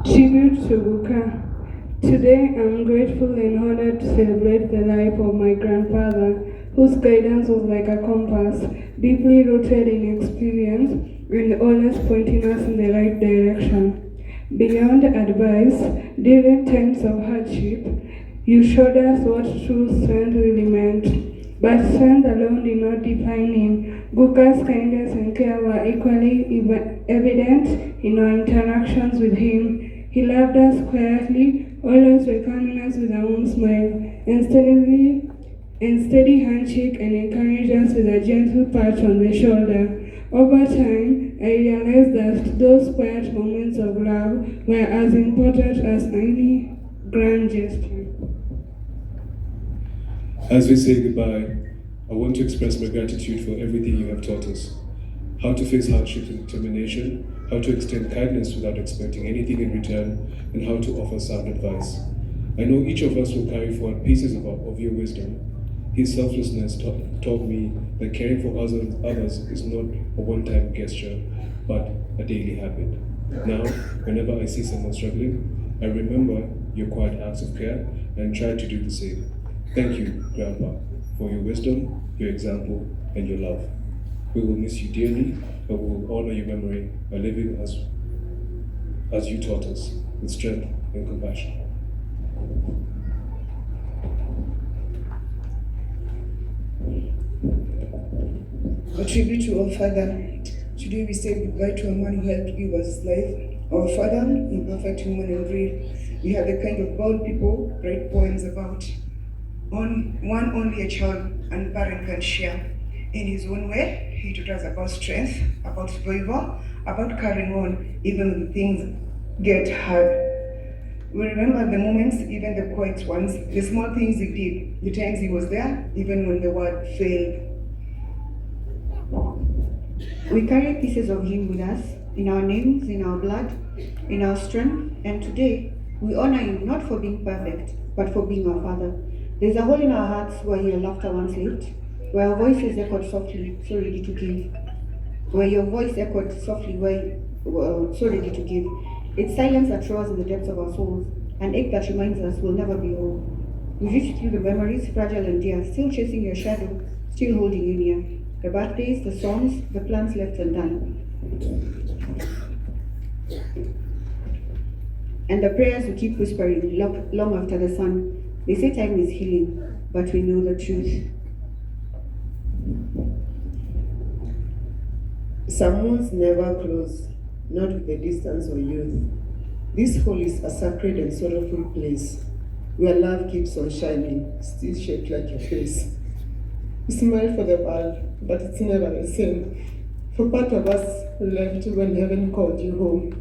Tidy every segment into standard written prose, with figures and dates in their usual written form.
Tribute to Buka. Today I'm grateful and honored to celebrate the life of my grandfather, whose guidance was like a compass, deeply rooted in experience and always pointing us in the right direction. Beyond advice, during times of hardship, you showed us what true strength really meant. But strength alone did not define him. Guka's kindness and care were equally evident in our interactions with him. He loved us quietly, always welcoming us with a warm smile, and steady handshake, and encouraged us with a gentle pat on the shoulder. Over time, I realized that those quiet moments of love were as important as any grand gesture. As we say goodbye, I want to express my gratitude for everything you have taught us. How to face hardships with determination, how to extend kindness without expecting anything in return, and how to offer sound advice. I know each of us will carry forward pieces of your wisdom. His selflessness taught me that caring for others is not a one-time gesture, but a daily habit. Now, whenever I see someone struggling, I remember your quiet acts of care and try to do the same. Thank you, Grandpa, for your wisdom, your example, and your love. We will miss you dearly, but we will honor your memory by living as you taught us, with strength and compassion. A tribute to our Father. Today we say goodbye to a man who helped give us life. Our Father, imperfect human and real. We have the kind of bold people write poems about. Only a child and parent can share. In his own way, he taught us about strength, about survival, about carrying on even when things get hard. We remember the moments, even the quiet ones, the small things he did, the times he was there, even when the world failed. We carry pieces of him with us, in our names, in our blood, in our strength, and today we honor him not for being perfect, but for being our Father. There's a hole in our hearts where your laughter once lived, where our voices echoed softly, so ready to give. Where your voice echoed softly, so ready to give. It's silence that roars in the depths of our souls, an ache that reminds us we'll never be whole. We reach through the memories, fragile and dear, still chasing your shadow, still holding you near. The birthdays, the songs, the plans left undone. And the prayers we keep whispering long after the sun. They say time is healing, but we know the truth. Some wounds never close, not with the distance or youth. This hole is a sacred and sorrowful place, where love keeps on shining, still shaped like your face. You smile for the world, but it's never the same. For part of us left when heaven called you home.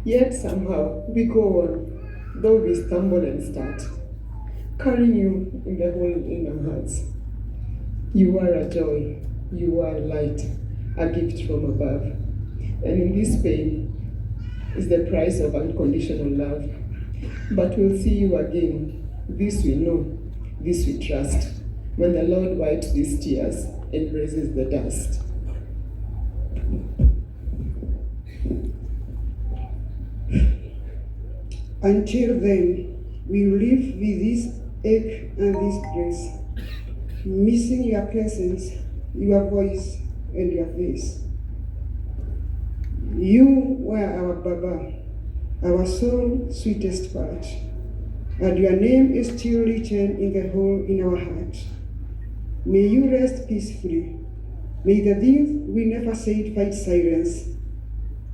Yet somehow we go on, though we stumble and start, carrying you in the hole in our hearts. You are a joy, you are light, a gift from above. And in this pain is the price of unconditional love. But we'll see you again. This we know, this we trust, when the Lord wipes these tears and raises the dust. Until then, we live with this ache and this grace, missing your presence, your voice, and your face. You were our Baba, our soul's sweetest part, and your name is still written in the hole in our heart. May you rest peacefully. May the things we never said fight silence,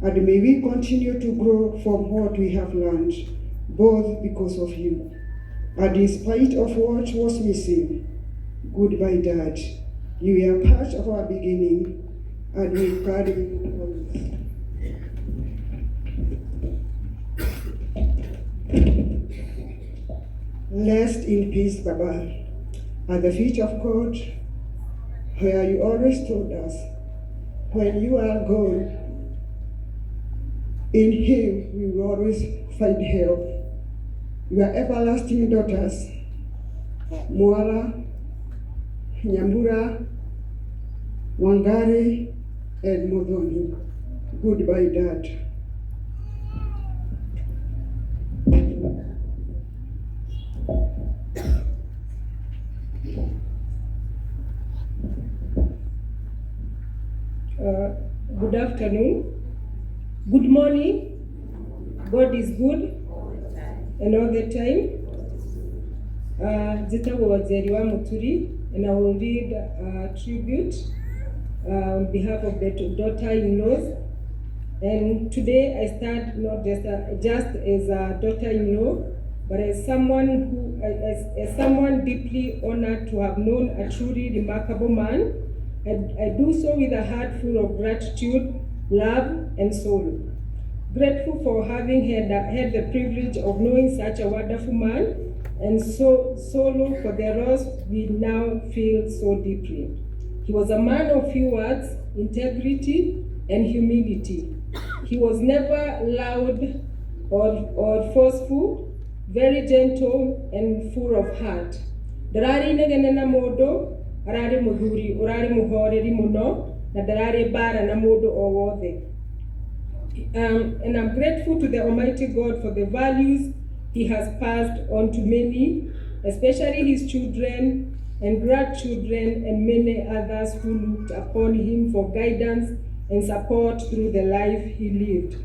and may we continue to grow from what we have learned, both because of you, and in spite of what was missing. Goodbye, Dad. You are part of our beginning, and we carry you always. Rest in peace, Baba, at the feet of God, where you always told us, when you are gone, in Him we will always find help. Your everlasting daughters, Moara, Nyambura, Wangari, and Modoni. Goodbye, Dad. Good afternoon, good morning. God is good and all the time. Njĩtagwo Wazeri wa Muturi, and I will read a tribute on behalf of the daughter-in-laws. And today I stand not just as a daughter-in-law, but as someone who, as someone deeply honored to have known a truly remarkable man. I do so with a heart full of gratitude, love, and soul. Grateful for having had the privilege of knowing such a wonderful man, and sorrow for the loss we now feel so deeply. He was a man of few words, integrity, and humility. He was never loud or forceful, very gentle and full of heart. Ndarari negene na mundu, arari muthuri, urari muhoreri muno, na ndarari bara na mundu o wothe. And I'm grateful to the Almighty God for the values He has passed on to many, especially His children and grandchildren and many others who looked upon Him for guidance and support through the life He lived.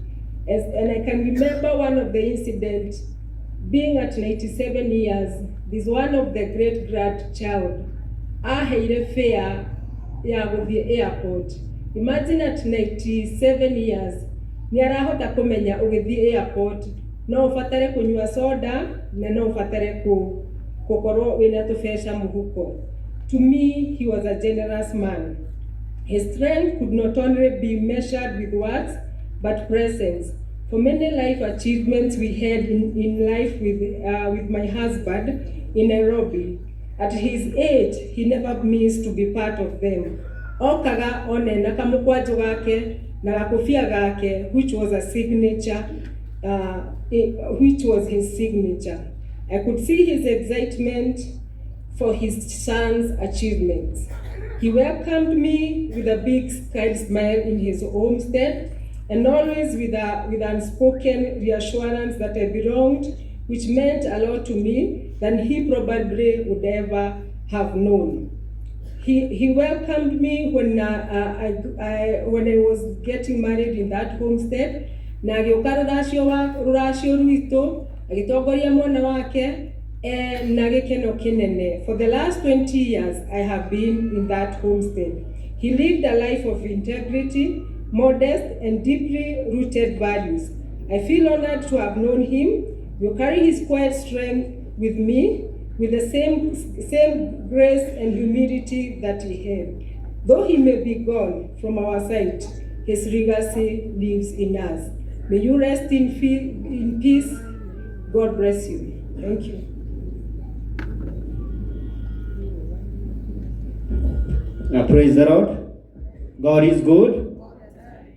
And I can remember one of the incidents, being at 97 years, this one of the great-grandchild, aheire fare ya guthie airport. Imagine at 97 years, ni arahota kumenya ugithie airport, no ufatare kunywa soda, na no ufatare gukorwo wina tubesha muhuko. To me, he was a generous man. His strength could not only be measured with words, but presence. For many life achievements we had in life with my husband in Nairobi, at his age, he never missed to be part of them. Okaga one na kamukwajo gake na gakofia gake, which was a signature, which was his signature. I could see his excitement for his son's achievements. He welcomed me with a big smile in his homestead, and always with unspoken reassurance that I belonged, which meant a lot to me than he probably would ever have known. He welcomed me when I was getting married in that homestead. Na agĩũka rũracio rwitũ, agĩtongoria mwana wake, na gĩkeno kĩnene. For the last 20 years, I have been in that homestead. He lived a life of integrity, modest, and deeply rooted values. I feel honored to have known him. You carry his quiet strength with me, with the same grace and humility that he had. Though he may be gone from our sight, his legacy lives in us. May you rest in peace. God bless you. Thank you. Now praise the Lord. God is good,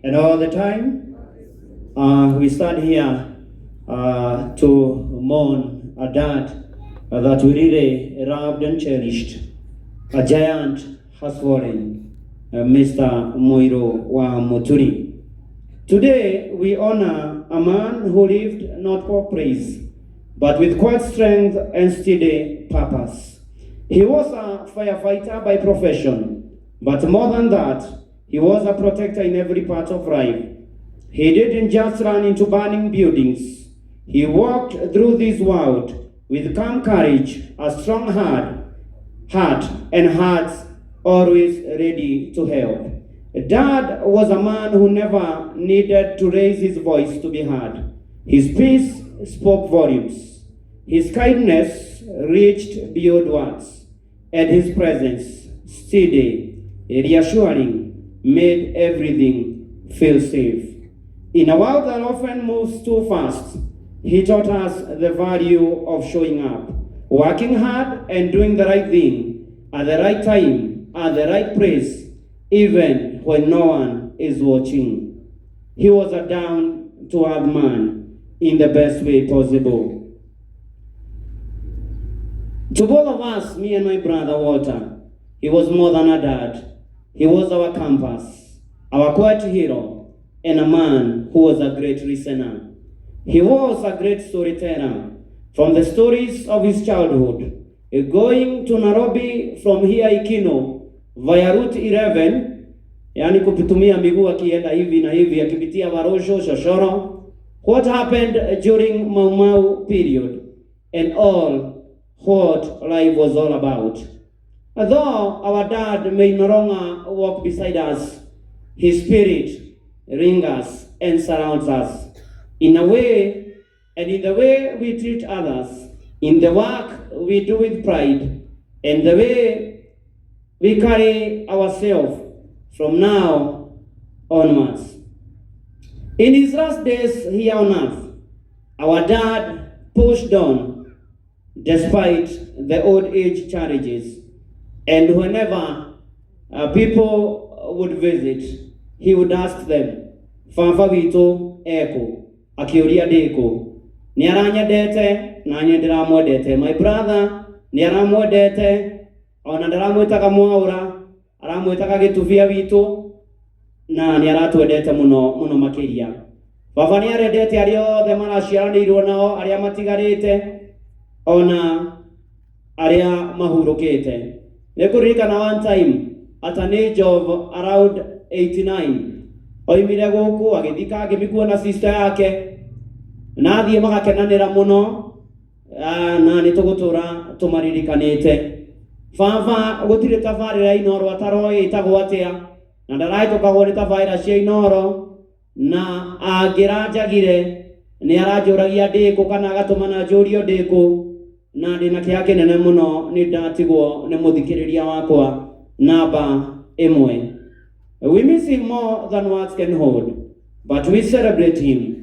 and all the time. We stand here to mourn a dad that we really loved and cherished. A giant has fallen, Mr. Muiru wa Muturi. Today we honor a man who lived not for praise, but with quiet strength and steady purpose. He was a firefighter by profession, but more than that, he was a protector in every part of life. He didn't just run into burning buildings. He walked through this world with calm courage, a strong heart, and hearts always ready to help. Dad was a man who never needed to raise his voice to be heard. His peace spoke volumes. His kindness reached beyond words, and his presence, steady, reassuring, made everything feel safe. In a world that often moves too fast, he taught us the value of showing up, working hard and doing the right thing at the right time, at the right place, even when no one is watching. He was a down-to-earth man in the best way possible. To both of us, me and my brother Walter, he was more than a dad. He was our compass, our quiet hero, and a man who was a great listener. He was a great storyteller. From the stories of his childhood, going to Nairobi from here Ikino via Route 11, yani kupitumia miguu akienda hivi na hivi, akipitia Warosho, Shoshoro. What happened during Mau Mau period and all what life was all about. Although our dad may no longer walk beside us, his spirit rings us and surrounds us in a way, and in the way we treat others, in the work we do with pride, and the way we carry ourselves from now onwards. In his last days here on earth, our dad pushed on despite the old age challenges, and whenever people would visit, he would ask them, Fafa wito eko, akiuria deko, ni aranyendete na nye ndiramwendete. My brother ni aramwendete, ona ndaramwitaga Mwaura, aramwitaga gituvia wito, na ni aratwendete muno makiria. Baba ni arendete aria othe maraciaranirwo nao, aria matigarite, ona aria mahurukite. Nikuririkana one time at an age of around 89, oimire guku agithika agimikuwa na sister yake, na athie magakenanira muno, na nitugutura tumaririkanite. Baba gutire tabarira inoro ataroye itagwo atia, na ndaraitũkagwo nĩ tabarĩra cia inoro, na angĩranjagire nĩ aranjũragia ndĩkũ kana agatũmana njũrio ndĩkũ, na ndĩna kĩeha kĩnene mũno nĩ ndatigwo nĩ mũthikĩrĩria wakwa namba ĩmwe. We miss him more than words can hold, but we celebrate him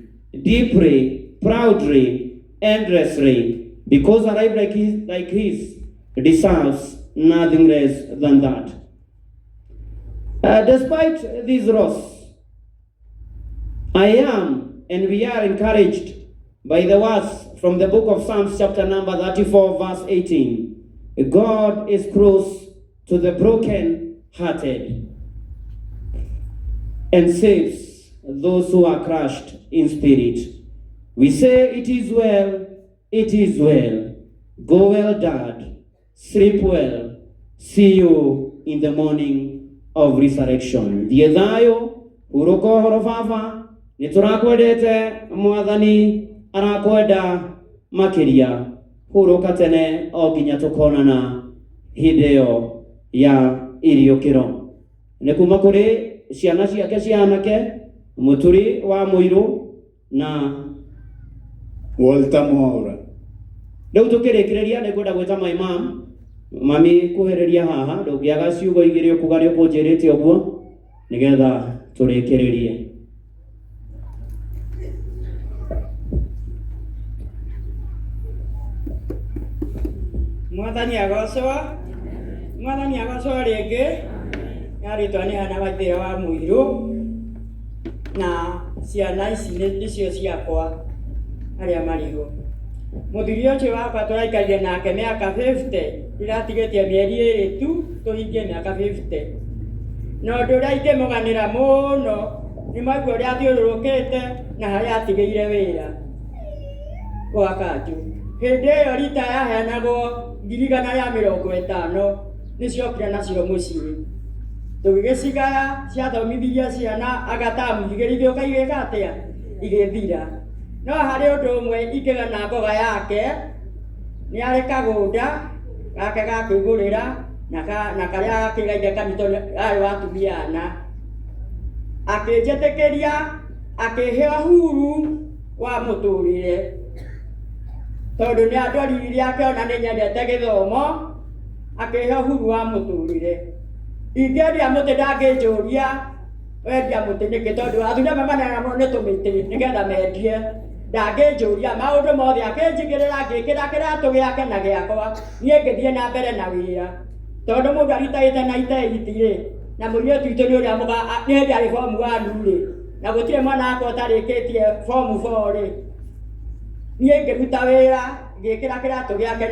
deeply, proudly, endlessly, because a life like his deserves nothing less than that. Despite this loss, I am and we are encouraged by the words from the book of Psalms chapter number 34 verse 18. God is close to the broken-hearted and saves those who are crushed in spirit. We say, it is well, it is well. Go well, Dad. Sleep well. See you in the morning of resurrection. Thiĩ thayũ, hurũka ũhoro baba, nĩtũrakwendete Mwathani arakwenda makĩria. Hurũka tene o nginya tũkonana hĩndĩ ĩyo ya iriũkĩro. Nĩ kuma kũrĩ ciana ciake cia anake, Muturi wa Muiru na Walter Mwaura. Rĩu tũkĩrĩkĩrĩria nĩngwenda gwĩta my mom, mami kuhereria haha, ndũngĩaga ciugo igĩrĩ ũkuga rĩ ũkũnjĩrĩte ũguo, nĩgetha tũrĩkĩrĩrie. Mwathani agocwo rĩngĩ, yarĩtwa nĩ Hana Waithĩra wa Muiru, na ciana ici nĩcio ciakwa arĩa marĩho. Mũthuri ũcio wakwa tũraikarire nake mĩaka 50, iratigĩtie mĩeri ĩrĩ tu tũhingie mĩaka 50. Na ũndũ ũrĩa ingĩmũganĩra mũno nĩ maigua ũrĩa athiũrũrũkĩte na harĩa atigĩire wĩra gwa kanjũ. Hĩndĩ ĩyo rita yaheanagwo 150 nĩciokire nacio mũciĩ. Tũgĩgĩcigaya ciathomithirie ciana agatamu igĩrĩ igĩũka igĩka atĩa igĩthira. No harĩ ũndũ ũmwe ingĩgana ngoga yake, nĩ arĩ kagũnda gake ga kwĩgũrĩra na karĩa akĩgaire kanitho arĩ wa atumia ana. Akĩnjĩtĩkĩria akĩhe ũhuru wa mũtũrĩre, tondũ nĩ andorire akĩona nĩ nyendete gĩthomo, akĩhe ũhuru wa mũtũrĩre. Ingĩendia mũtĩ ndangĩnjũria wendia mũtĩ nĩkĩ, tondũ athuri mamanana mũno nĩ tũmĩtĩ nĩgetha mendie. Ndangĩnjũria maũndũ mothe, akĩnjigĩrĩra ngĩkĩra kĩratũ gĩake na gĩakwa, niĩ ngĩthiĩ na mbere na wĩra. Tondũ mũndũ aritaĩte na iteiti-rĩ, na mũirĩtu witũ nĩ ũrĩa nĩ hĩndĩ arĩ form 1-rĩ, na gũtirĩ mwana wakwa ũtarĩkĩtie form 4-rĩ. Niĩ ngĩruta wĩra ngĩkĩra kĩratũ gĩake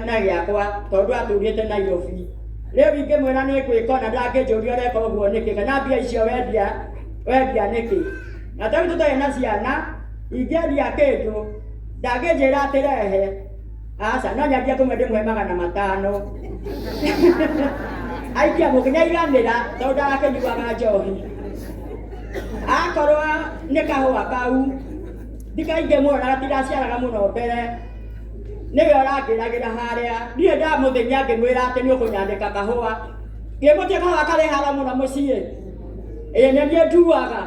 na gĩakwa, tondũ atũrĩte Nairobi. Rĩu ingĩmwĩra nĩ ngwĩkona ndangĩnjũria ũreka ũguo nĩkĩ, kana mbia icio wendia nĩkĩ. Na tondũ tũtarĩ na ciana, ingĩendia kĩndũ ndangĩnjĩra atĩ rehe, aca no nyambie kũmwe ndĩmũhe 500. aikia mũkinya iganĩra tondũ ndakĩnyuaga njohi. Akorwo nĩ kahũa kau ndikaingĩ mũno na gatiraciaraga mũno mbere nĩwe ũrangĩragĩra harĩa ndirĩ ndamũthenya ngĩmwĩra atĩ nĩ ũkũnyandĩka kahũa ngĩmũtia kahũa karĩ hara mũno mũciĩ ĩĩ nĩ niĩ nduaga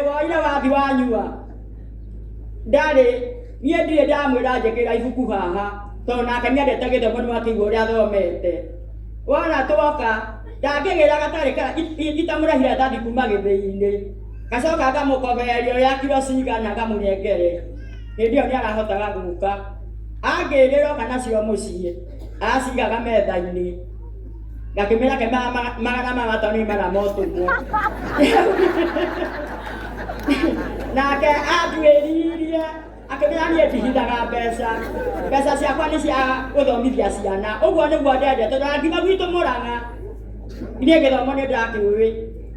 woire wathi wanyua ndarĩ niĩ ndirĩ ndamwĩra njĩkĩra ibuku haha tondũ nake nĩendete gĩthomo nĩ wakĩigua ũrĩa athomete. Wona twoka ndangĩgĩra gatarĩ itamũrehire ndathi kuma gĩthĩ-inĩ gacoka ngamũkobereria ũrĩa kiro cigana ngamũnengere hĩndĩ ĩyo nĩ arahotaga gũka angĩrĩra oka nacio mũciĩ acigaga metha-inĩ ngakĩmĩra ke magana ma matano nĩ mara motũmwo nake anduĩririe akĩmĩra niĩ ndihithaga mbeca ciakwa nĩ cia gũthomithia ciana ũguo nĩguo ndendete tondũ ngima gwitũ Mũrang'a niĩ gĩthomo nĩ ndakĩũĩ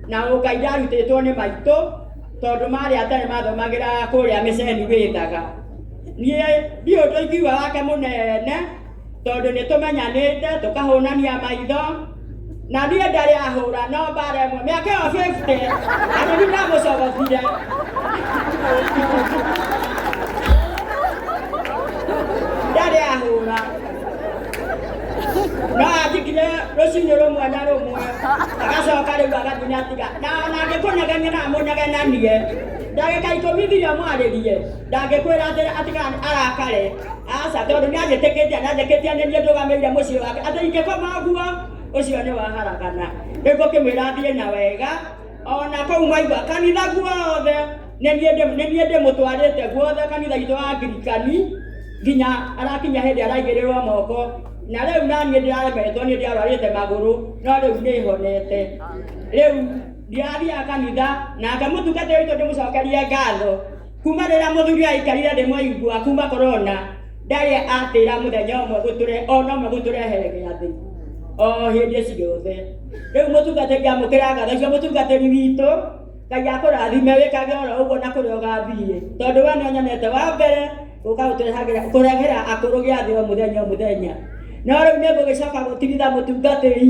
na ũkai ndarutĩtwo nĩ maitũ tondũ marĩ atarĩ mathomagĩra kũrĩa mĩceni wĩthaga niĩ ndiũ tũikiuga wake mũnene tondũ nĩ tũmenyanĩte tũkahũnania maitho na niĩ ndarĩ ahũra no mbara ĩmwe mĩaka ĩyo 50 andũ nĩ ndamũcogofire ndarĩ ahũra no atikire rũcinĩ rũmwe na rũmwe agacoka rĩu agathiĩ atiga na angĩkũnegenia na mũnegenanie ndagĩka 10 thiria mwarĩrie ndangĩkwĩra atĩ arakare aca tondũ nĩ anjĩtĩkĩtie na anjĩkĩtie nĩ niĩ ndũgamĩire mũciĩ wake atĩ ingĩkoma ũguo ũcio nĩ waharagana rĩu ngũkĩmwĩra athiĩ na wega ona kũu maigua kanitha guothe nĩ niĩ ndĩmũtwarĩte guothe kanitha itũ wa Angirikani nginya arakinya hĩndĩ araigĩrĩrwo moko na rĩu naniĩ ndĩraremetwo nĩ ndĩarwarĩte magũrũ no rĩu nĩ honete rĩu ndirathiaga kanitha nake mũtungatĩri witũ ndĩmũcokerie ngatho kuma rĩrĩa mũthuri aikarire ndĩmwaigua kuma korona ndarĩ atĩra mũthenya ũmwe ona ũmwe gũtũrehere gĩathĩ o hĩndĩ ciothe rĩu mũtungatĩri amũkĩra ngatho icio mũtungatĩri witũ Ngai akũrathime wĩkage oro ũguo na kũrĩa ũgathiĩ tondũ we nĩ ũnyonete wa mbere gũka kũrehera akũrũ gĩathĩ o mũthenya no rĩu nĩ ngũgĩcoka gũtigitha mũtungatĩri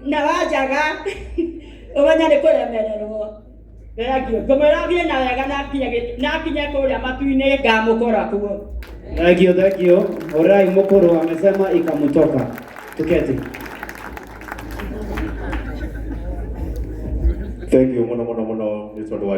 na wanjaga ũmenya nĩ kũremererwo ngũmwĩra thiĩ na wega nakinye kũrĩa matu-inĩ ngamũkora kuo. Thank you. Orai Mukuru amesema ikamtoka. Tuketi. Thank you muno nĩ tondũ wa